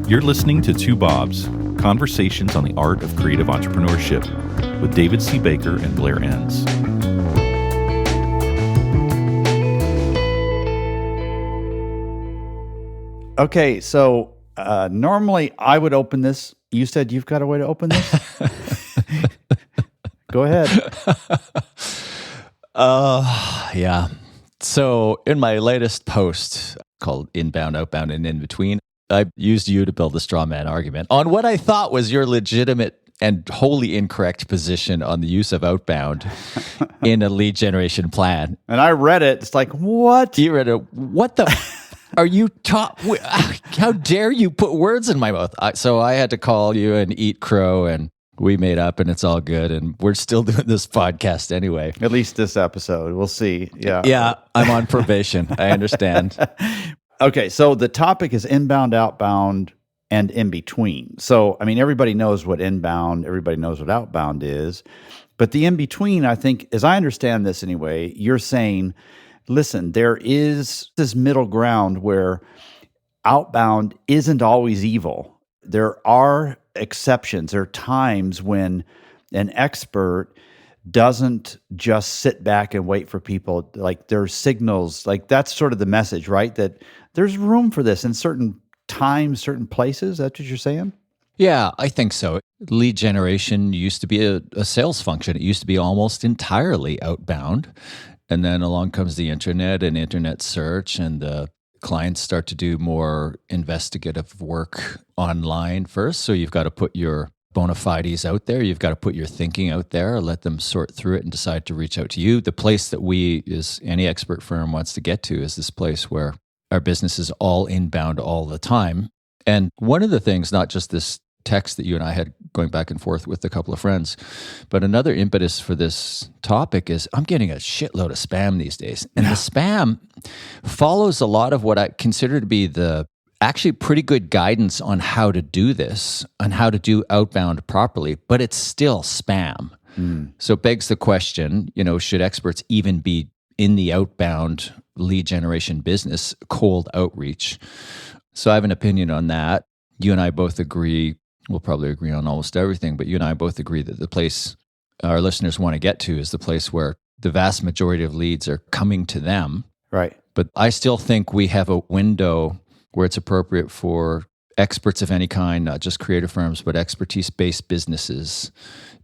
You're listening to Two Bobs, conversations on the art of creative entrepreneurship with David C. Baker and Blair Enns. Okay, so normally I would open this. You said you've got a way to open this? Go ahead. Yeah. So in my latest post called Inbound, Outbound, and In Between, I used you to build a straw man argument on what I thought was your legitimate and wholly incorrect position on the use of outbound in a lead generation plan. And I read it. It's like, what? You read it. What the... Are you how dare you put words in my mouth? So I had to call you and eat crow, and we made up, and it's all good. And we're still doing this podcast anyway. At least this episode. We'll see. Yeah. Yeah, I'm on probation. I understand. Okay, so the topic is inbound, outbound, and in between. So, I mean, everybody knows what inbound, everybody knows what outbound is. But the in between, I think, as I understand this anyway, you're saying, listen, there is this middle ground where outbound isn't always evil. There are exceptions. There are times when an expert doesn't just sit back and wait for people. Like there's signals, like that's sort of the message, right? That there's room for this in certain times, certain places. That's what you're saying? Yeah, I think so. Lead generation used to be a sales function. It used to be almost entirely outbound. And then along comes the internet and internet search, and the clients start to do more investigative work online first. So you've got to put your bona fides out there. You've got to put your thinking out there, let them sort through it and decide to reach out to you. The place that any expert firm wants to get to is this place where our business is all inbound all the time. And one of the things, not just this text that you and I had going back and forth with a couple of friends, but another impetus for this topic is I'm getting a shitload of spam these days. And the spam follows a lot of what I consider to be the actually pretty good guidance on how to do this, on how to do outbound properly, but it's still spam. So it begs the question, should experts even be in the outbound lead generation business, cold outreach? So I have an opinion on that. You and I both agree. We'll probably agree on almost everything, but you and I both agree that the place our listeners want to get to is the place where the vast majority of leads are coming to them. Right. But I still think we have a window where it's appropriate for experts of any kind, not just creative firms, but expertise-based businesses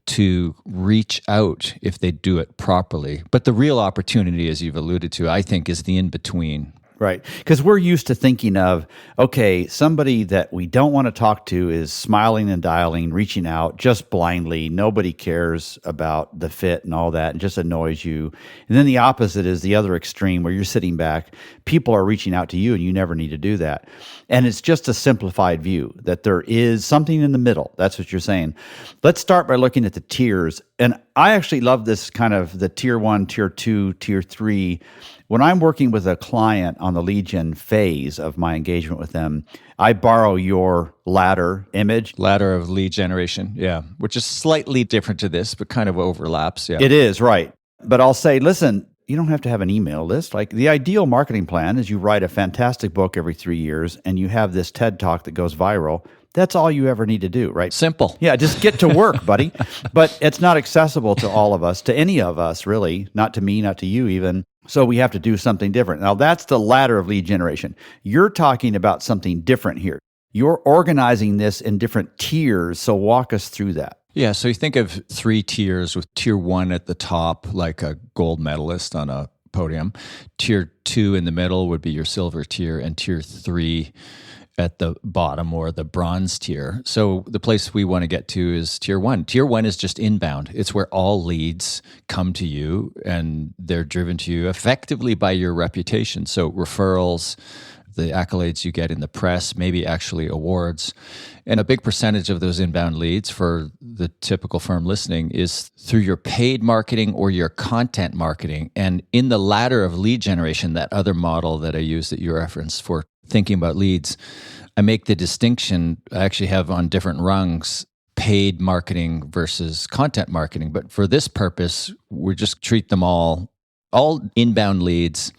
to reach out if they do it properly. But the real opportunity, as you've alluded to, I think, is the in-between. Right. Because we're used to thinking of, okay, somebody that we don't want to talk to is smiling and dialing, reaching out just blindly. Nobody cares about the fit and all that, and just annoys you. And then the opposite is the other extreme where you're sitting back. People are reaching out to you and you never need to do that. And it's just a simplified view that there is something in the middle. That's what you're saying. Let's start by looking at the tiers. And I actually love this kind of the tier 1, tier 2, tier 3. When I'm working with a client on the lead gen phase of my engagement with them, I borrow your ladder image. Ladder of lead generation, yeah, which is slightly different to this, but kind of overlaps, yeah. It is, right. But I'll say, listen, you don't have to have an email list. Like the ideal marketing plan is you write a fantastic book every 3 years and you have this TED Talk that goes viral. That's all you ever need to do, right? Simple. Yeah, just get to work, buddy. But it's not accessible to all of us, to any of us, really. Not to me, not to you even. So we have to do something different. Now, that's the ladder of lead generation. You're talking about something different here. You're organizing this in different tiers, so walk us through that. Yeah, so you think of 3 tiers with tier 1 at the top, like a gold medalist on a podium. Tier 2 in the middle would be your silver tier, and tier 3 at the bottom, or the bronze tier. So the place we want to get to is tier 1. Tier 1 is just inbound. It's where all leads come to you and they're driven to you effectively by your reputation. So referrals, the accolades you get in the press, maybe actually awards. And a big percentage of those inbound leads for the typical firm listening is through your paid marketing or your content marketing. And in the ladder of lead generation, that other model that I use that you referenced for thinking about leads, I make the distinction I actually have on different rungs, paid marketing versus content marketing. But for this purpose, we just treat them all inbound leads,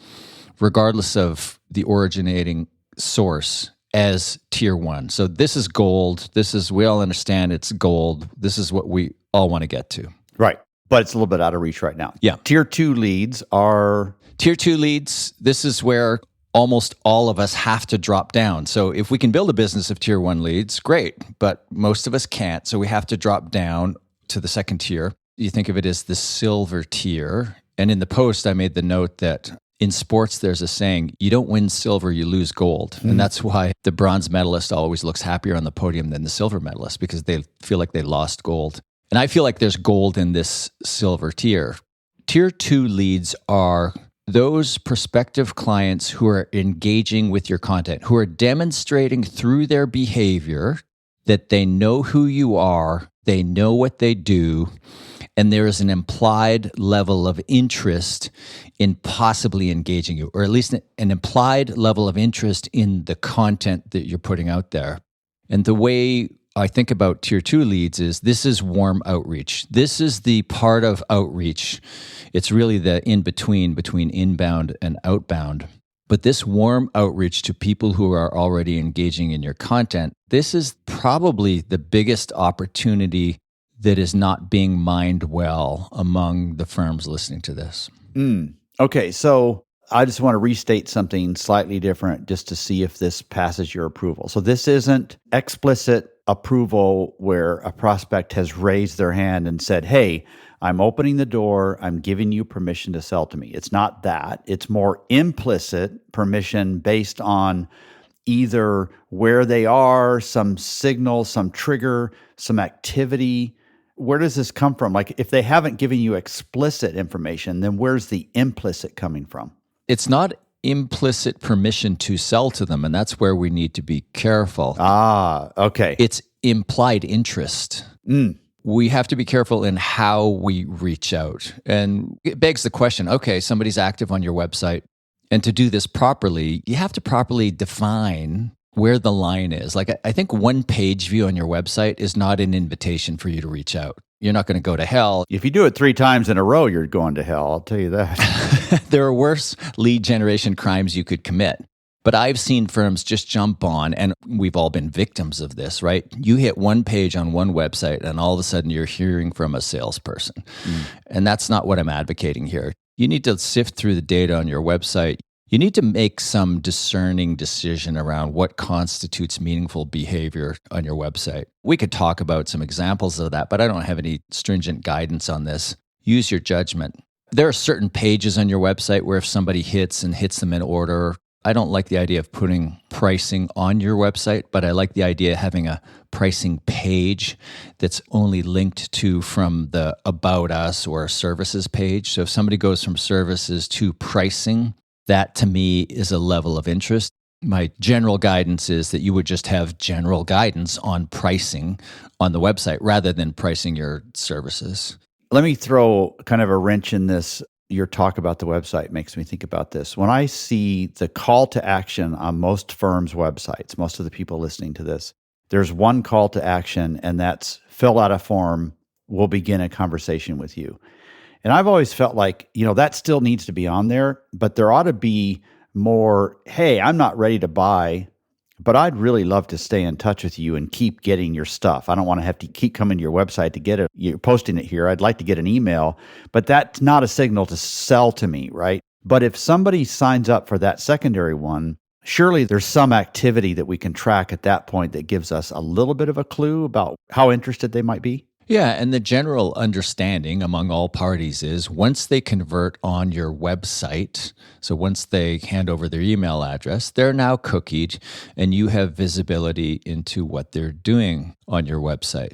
regardless of the originating source, as tier one. So this is gold. We all understand it's gold. This is what we all want to get to. Right. But it's a little bit out of reach right now. Yeah. Tier 2 leads are... Tier 2 leads, this is where almost all of us have to drop down. So if we can build a business of tier 1 leads, great. But most of us can't. So we have to drop down to the second tier. You think of it as the silver tier. And in the post, I made the note that in sports, there's a saying, you don't win silver, you lose gold. Mm-hmm. And that's why the bronze medalist always looks happier on the podium than the silver medalist, because they feel like they lost gold. And I feel like there's gold in this silver tier. Tier 2 leads are those prospective clients who are engaging with your content, who are demonstrating through their behavior that they know who you are, they know what they do, and there is an implied level of interest in possibly engaging you, or at least an implied level of interest in the content that you're putting out there. And the way I think about tier 2 leads is this is warm outreach. This is the part of outreach. It's really the between inbound and outbound. But this warm outreach to people who are already engaging in your content, this is probably the biggest opportunity that is not being mined well among the firms listening to this. Okay, so I just want to restate something slightly different just to see if this passes your approval. So this isn't explicit approval where a prospect has raised their hand and said, hey, I'm opening the door, I'm giving you permission to sell to me. It's not that. It's more implicit permission based on either where they are, some signal, some trigger, some activity. Where does this come from? Like if they haven't given you explicit information, then where's the implicit coming from? It's not implicit permission to sell to them, and that's where we need to be careful. Okay. It's implied interest. We have to be careful in how we reach out. And it begs the question, okay, somebody's active on your website, and to do this properly, you have to properly define where the line is. Like I think one page view on your website is not an invitation for you to reach out. You're not going to go to hell. If you do it 3 times in a row, you're going to hell. I'll tell you that. There are worse lead generation crimes you could commit. But I've seen firms just jump on, and we've all been victims of this, right? You hit one page on one website, and all of a sudden you're hearing from a salesperson. And that's not what I'm advocating here. You need to sift through the data on your website. You need to make some discerning decision around what constitutes meaningful behavior on your website. We could talk about some examples of that, but I don't have any stringent guidance on this. Use your judgment. There are certain pages on your website where if somebody hits them in order, I don't like the idea of putting pricing on your website, but I like the idea of having a pricing page that's only linked to from the About Us or Services page. So if somebody goes from services to pricing, that to me is a level of interest. My general guidance is that you would just have general guidance on pricing on the website rather than pricing your services. Let me throw kind of a wrench in this. Your talk about the website makes me think about this. When I see the call to action on most firms' websites, most of the people listening to this, there's one call to action, and that's fill out a form. We'll begin a conversation with you. And I've always felt like, that still needs to be on there, but there ought to be more, hey, I'm not ready to buy, but I'd really love to stay in touch with you and keep getting your stuff. I don't want to have to keep coming to your website to get it. You're posting it here. I'd like to get an email, but that's not a signal to sell to me, right? But if somebody signs up for that secondary one, surely there's some activity that we can track at that point that gives us a little bit of a clue about how interested they might be. Yeah, and the general understanding among all parties is once they convert on your website, so once they hand over their email address, they're now cookied and you have visibility into what they're doing on your website.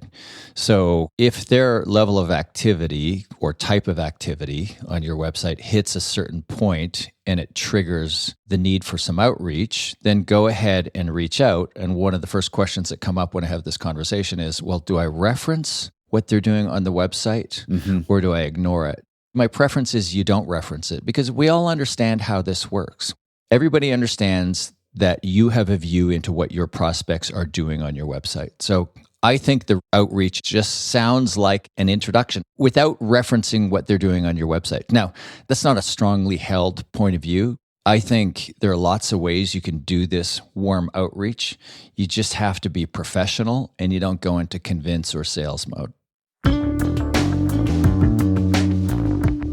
So if their level of activity or type of activity on your website hits a certain point and it triggers the need for some outreach, then go ahead and reach out. And one of the first questions that come up when I have this conversation is, well, do I reference what they're doing on the website or do I ignore it? My preference is you don't reference it because we all understand how this works. Everybody understands that you have a view into what your prospects are doing on your website. So I think the outreach just sounds like an introduction without referencing what they're doing on your website. Now, that's not a strongly held point of view. I think there are lots of ways you can do this warm outreach. You just have to be professional and you don't go into convince or sales mode.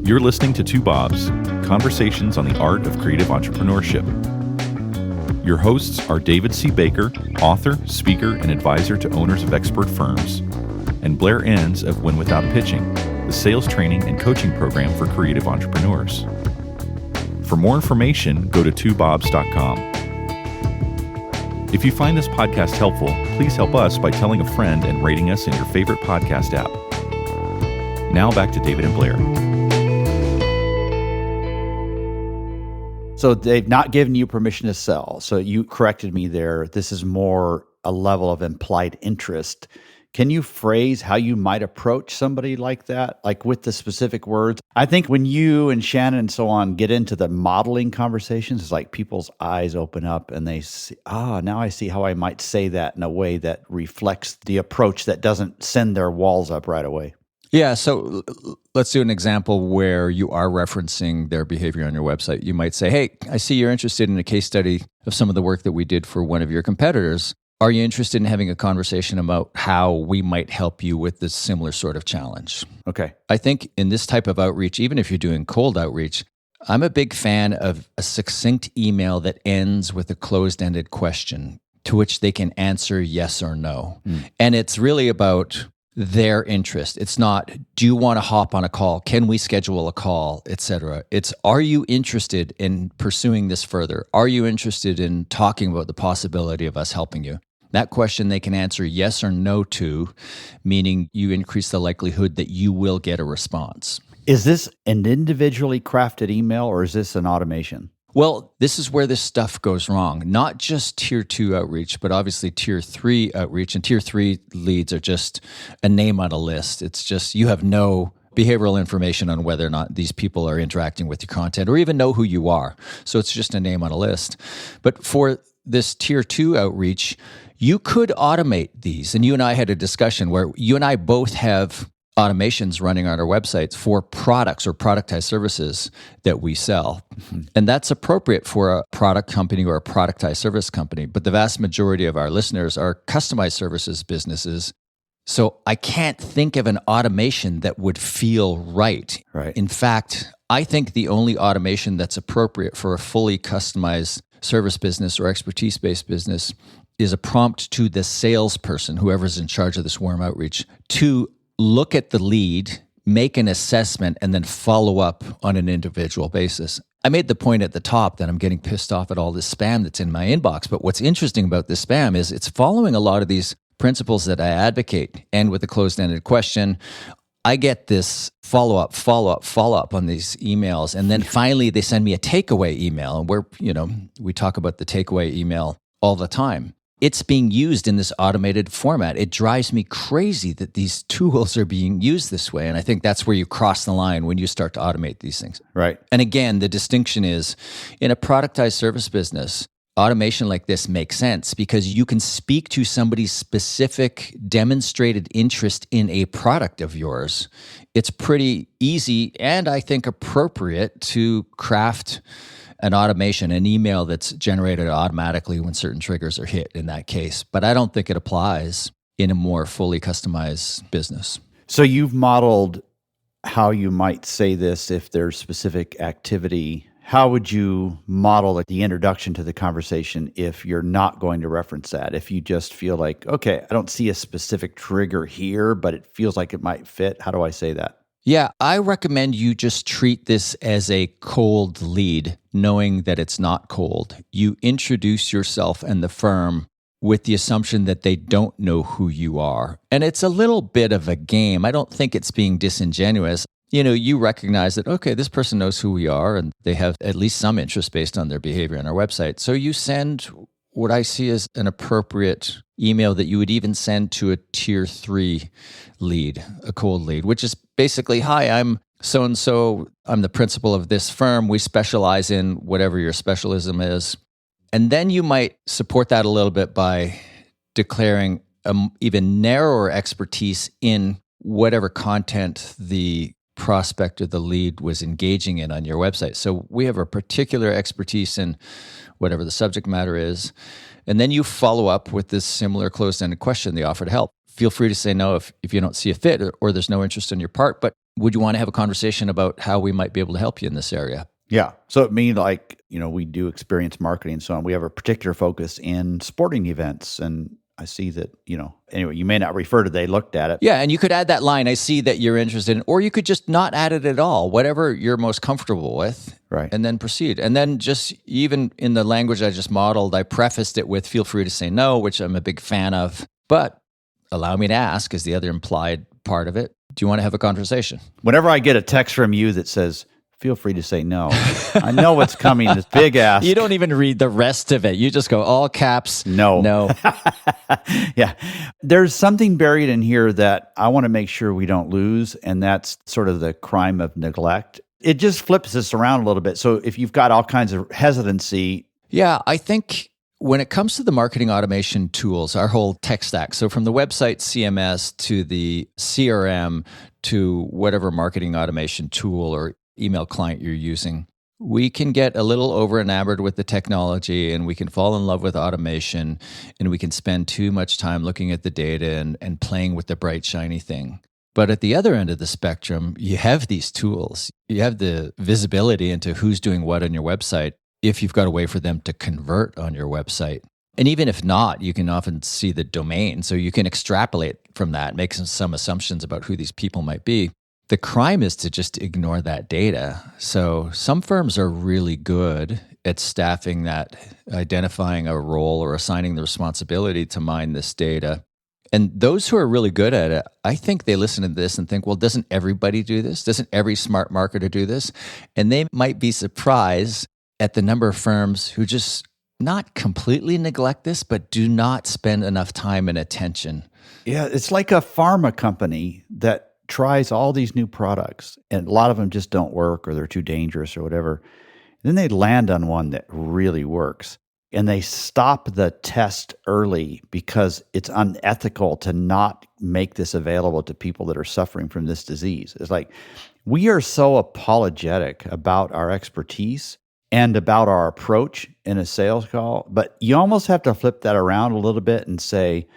You're listening to Two Bobs, Conversations on the Art of Creative Entrepreneurship. Your hosts are David C. Baker, author, speaker, and advisor to owners of expert firms, and Blair Enns of Win Without Pitching, the sales training and coaching program for creative entrepreneurs. For more information, go to twobobs.com. If you find this podcast helpful, please help us by telling a friend and rating us in your favorite podcast app. Now back to David and Blair. So they've not given you permission to sell. So you corrected me there. This is more a level of implied interest. Can you phrase how you might approach somebody like that, like with the specific words? I think when you and Shannon and so on get into the modeling conversations, it's like people's eyes open up and they see, now I see how I might say that in a way that reflects the approach that doesn't send their walls up right away. Yeah, so let's do an example where you are referencing their behavior on your website. You might say, hey, I see you're interested in a case study of some of the work that we did for one of your competitors. Are you interested in having a conversation about how we might help you with this similar sort of challenge? Okay. I think in this type of outreach, even if you're doing cold outreach, I'm a big fan of a succinct email that ends with a closed-ended question to which they can answer yes or no. And it's really about their interest. It's not, do you want to hop on a call? Can we schedule a call, etc. It's, are you interested in pursuing this further? Are you interested in talking about the possibility of us helping you? That question they can answer yes or no to, meaning you increase the likelihood that you will get a response. Is this an individually crafted email or is this an automation? Well, this is where this stuff goes wrong. Not just tier 2 outreach, but obviously tier 3 outreach. And tier 3 leads are just a name on a list. It's just you have no behavioral information on whether or not these people are interacting with your content or even know who you are. So it's just a name on a list. But for this tier 2 outreach, you could automate these. And you and I had a discussion where you and I both have automations running on our websites for products or productized services that we sell. And that's appropriate for a product company or a productized service company. But the vast majority of our listeners are customized services businesses. So I can't think of an automation that would feel right. Right. In fact, I think the only automation that's appropriate for a fully customized service business or expertise-based business is a prompt to the salesperson, whoever's in charge of this warm outreach, to look at the lead, make an assessment, and then follow up on an individual basis. I made the point at the top that I'm getting pissed off at all this spam that's in my inbox. But what's interesting about this spam is it's following a lot of these principles that I advocate. And with a closed-ended question, I get this follow-up on these emails. And then finally, they send me a takeaway email. And we talk about the takeaway email all the time. It's being used in this automated format. It drives me crazy that these tools are being used this way. And I think that's where you cross the line when you start to automate these things. Right. And again, the distinction is in a productized service business, automation like this makes sense because you can speak to somebody's specific demonstrated interest in a product of yours. It's pretty easy and I think appropriate to craft an automation, an email that's generated automatically when certain triggers are hit in that case. But I don't think it applies in a more fully customized business. So you've modeled how you might say this if there's specific activity. How would you model the introduction to the conversation if you're not going to reference that? If you just feel like, okay, I don't see a specific trigger here, but it feels like it might fit. How do I say that? Yeah, I recommend you just treat this as a cold lead, knowing that it's not cold. You introduce yourself and the firm with the assumption that they don't know who you are. And it's a little bit of a game. I don't think it's being disingenuous. You recognize that, okay, this person knows who we are and they have at least some interest based on their behavior on our website. So you send what I see as an appropriate email that you would even send to a tier 3 lead, a cold lead, which is basically, hi, I'm so-and-so. I'm the principal of this firm. We specialize in whatever your specialism is. And then you might support that a little bit by declaring an even narrower expertise in whatever content the prospect or the lead was engaging in on your website. So we have a particular expertise in whatever the subject matter is. And then you follow up with this similar closed-ended question, the offer to help. Feel free to say no if you don't see a fit or there's no interest on your part, but would you want to have a conversation about how we might be able to help you in this area? Yeah. So it means like, we do experience marketing and so on. We have a particular focus in sporting events. And I see that, anyway, you may not refer to they looked at it. Yeah. And you could add that line, I see that you're interested in, or you could just not add it at all, whatever you're most comfortable with. Right. And then proceed. And then just even in the language I just modeled, I prefaced it with feel free to say no, which I'm a big fan of. But allow me to ask is the other implied part of it. Do you want to have a conversation? Whenever I get a text from you that says, feel free to say no, I know what's coming, this big ask. You don't even read the rest of it. You just go all caps. No. Yeah. There's something buried in here that I want to make sure we don't lose, and that's sort of the crime of neglect. It just flips this around a little bit. So if you've got all kinds of hesitancy. Yeah, I think when it comes to the marketing automation tools, our whole tech stack, so from the website CMS to the CRM to whatever marketing automation tool or email client you're using, we can get a little over enamored with the technology and we can fall in love with automation and we can spend too much time looking at the data and playing with the bright, shiny thing. But at the other end of the spectrum, you have these tools. You have the visibility into who's doing what on your website if you've got a way for them to convert on your website. And even if not, you can often see the domain. So you can extrapolate from that, make some assumptions about who these people might be. The crime is to just ignore that data. So some firms are really good at staffing that, identifying a role or assigning the responsibility to mine this data. And those who are really good at it, I think they listen to this and think, well, doesn't everybody do this? Doesn't every smart marketer do this? And they might be surprised at the number of firms who just not completely neglect this, but do not spend enough time and attention. Yeah, it's like a pharma company that tries all these new products, and a lot of them just don't work or they're too dangerous or whatever. Then they land on one that really works, and they stop the test early because it's unethical to not make this available to people that are suffering from this disease. It's like we are so apologetic about our expertise and about our approach in a sales call, but you almost have to flip that around a little bit and say,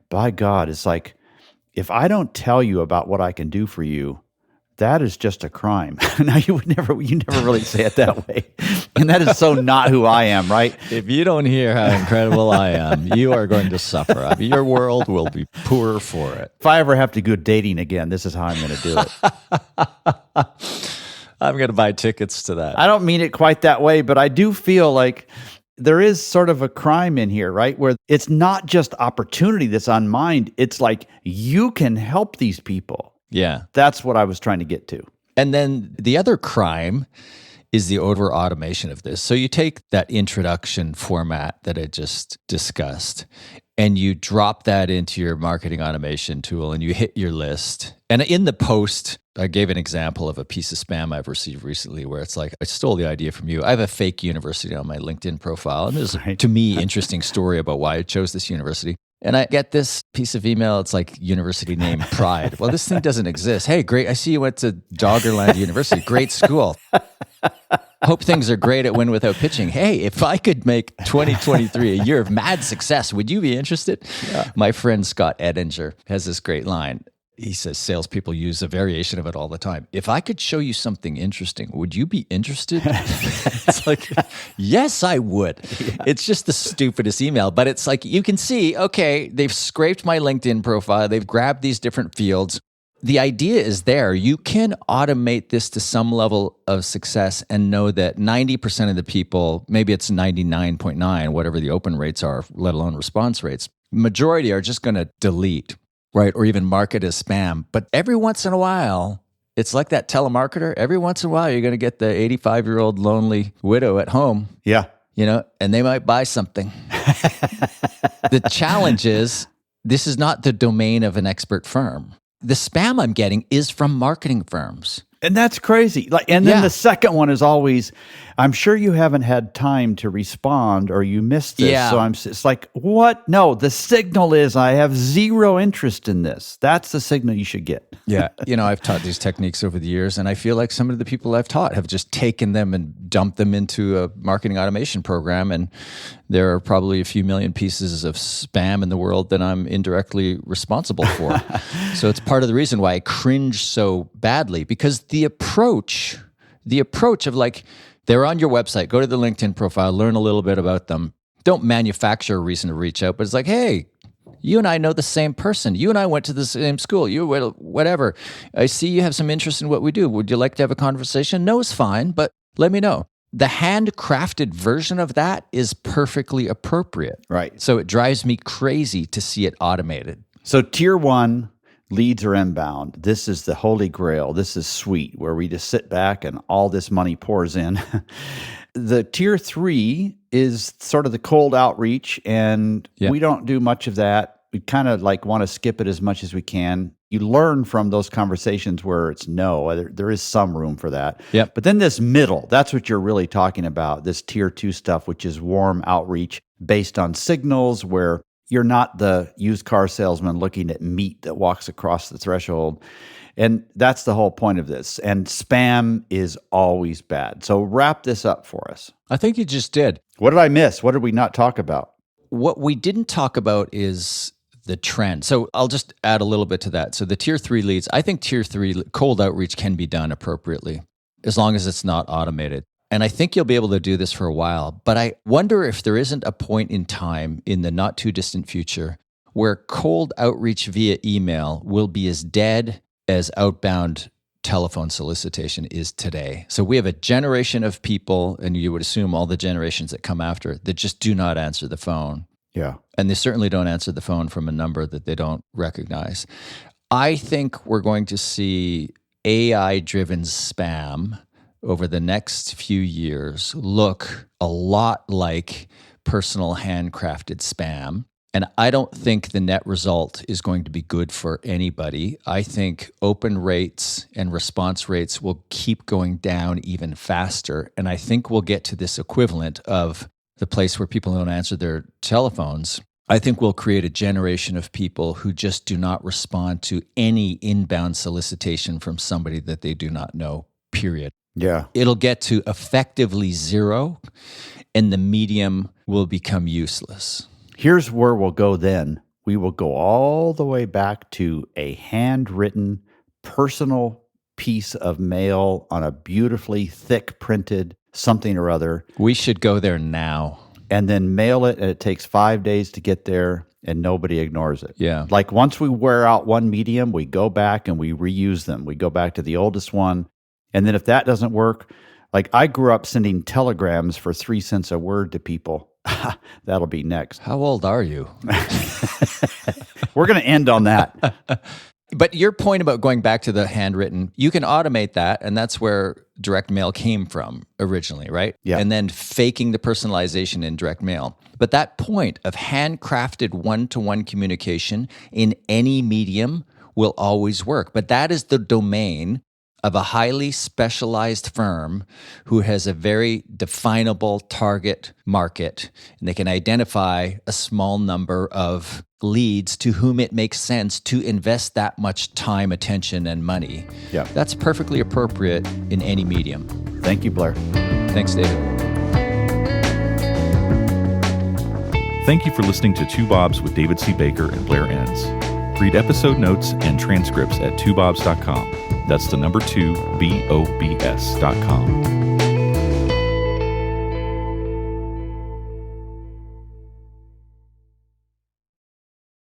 by God, it's like, if I don't tell you about what I can do for you, that is just a crime. Now you never really say it that way. And that is so not who I am, right? If you don't hear how incredible I am, you are going to suffer. I mean, your world will be poorer for it. If I ever have to go dating again, this is how I'm going to do it. I'm going to buy tickets to that. I don't mean it quite that way, but I do feel like there is sort of a crime in here, right? Where it's not just opportunity that's on mind. It's like you can help these people. Yeah. That's what I was trying to get to. And then the other crime is the over automation of this. So you take that introduction format that I just discussed and you drop that into your marketing automation tool and you hit your list. And in the post, I gave an example of a piece of spam I've received recently where it's like, I stole the idea from you. I have a fake university on my LinkedIn profile. And there's, to me, interesting story about why I chose this university. And I get this piece of email. It's like university name Pride. Well, this thing doesn't exist. Hey, great. I see you went to Doggerland University. Great school. Hope things are great at Win Without Pitching. Hey, if I could make 2023 a year of mad success, would you be interested? Yeah. My friend Scott Edinger has this great line. He says salespeople use a variation of it all the time. If I could show you something interesting, would you be interested? It's like, yes, I would. Yeah. It's just the stupidest email. But it's like, you can see, okay, they've scraped my LinkedIn profile. They've grabbed these different fields. The idea is there. You can automate this to some level of success and know that 90% of the people, maybe it's 99.9, whatever the open rates are, let alone response rates, majority are just going to delete. Right, or even mark it as spam. But every once in a while, it's like that telemarketer. Every once in a while, you're going to get the 85-year-old lonely widow at home. Yeah. And they might buy something. The challenge is, this is not the domain of an expert firm. The spam I'm getting is from marketing firms. And that's crazy. And then the second one is always, I'm sure you haven't had time to respond or you missed this. Yeah. So it's like, what? No, the signal is I have zero interest in this. That's the signal you should get. Yeah. I've taught these techniques over the years, and I feel like some of the people I've taught have just taken them and dumped them into a marketing automation program. And there are probably a few million pieces of spam in the world that I'm indirectly responsible for. So it's part of the reason why I cringe so badly, because the approach of like, they're on your website, go to the LinkedIn profile, learn a little bit about them. Don't manufacture a reason to reach out, but it's like, hey, you and I know the same person. You and I went to the same school. Whatever. I see you have some interest in what we do. Would you like to have a conversation? No, it's fine, but let me know. The handcrafted version of that is perfectly appropriate. Right. So it drives me crazy to see it automated. So tier 1, leads are inbound. This is the holy grail. This is sweet, where we just sit back and all this money pours in. The tier 3 is sort of the cold outreach, and we don't do much of that. We kind of like want to skip it as much as we can. You learn from those conversations where it's no, there is some room for that. Yep. But then this middle, that's what you're really talking about, this tier 2 stuff, which is warm outreach based on signals, where you're not the used car salesman looking at meat that walks across the threshold. And that's the whole point of this. And spam is always bad. So wrap this up for us. I think you just did. What did I miss? What did we not talk about? What we didn't talk about is the trend. So I'll just add a little bit to that. So the tier 3 leads, I think tier 3 cold outreach can be done appropriately as long as it's not automated. And I think you'll be able to do this for a while. But I wonder if there isn't a point in time in the not too distant future where cold outreach via email will be as dead as outbound telephone solicitation is today. So we have a generation of people, and you would assume all the generations that come after, that just do not answer the phone. Yeah. And they certainly don't answer the phone from a number that they don't recognize. I think we're going to see AI-driven spam over the next few years look a lot like personal handcrafted spam. And I don't think the net result is going to be good for anybody. I think open rates and response rates will keep going down even faster. And I think we'll get to this equivalent of the place where people don't answer their telephones. I think we'll create a generation of people who just do not respond to any inbound solicitation from somebody that they do not know, period. Yeah. It'll get to effectively zero, and the medium will become useless. Here's where we'll go then. We will go all the way back to a handwritten, personal piece of mail on a beautifully thick printed something or other. We should go there now. And then mail it, and it takes 5 days to get there, and nobody ignores it. Yeah. Like once we wear out one medium, we go back and we reuse them. We go back to the oldest one. And then if that doesn't work, like I grew up sending telegrams for 3 cents a word to people. That'll be next. How old are you? We're going to end on that. But your point about going back to the handwritten, you can automate that, and that's where direct mail came from originally, right? Yeah. And then faking the personalization in direct mail. But that point of handcrafted one-to-one communication in any medium will always work. But that is the domain of a highly specialized firm who has a very definable target market, and they can identify a small number of leads to whom it makes sense to invest that much time, attention, and money. Yeah. That's perfectly appropriate in any medium. Thank you, Blair. Thanks, David. Thank you for listening to Two Bobs with David C. Baker and Blair Enns. Read episode notes and transcripts at twobobs.com. That's the number 2, BOBS.com.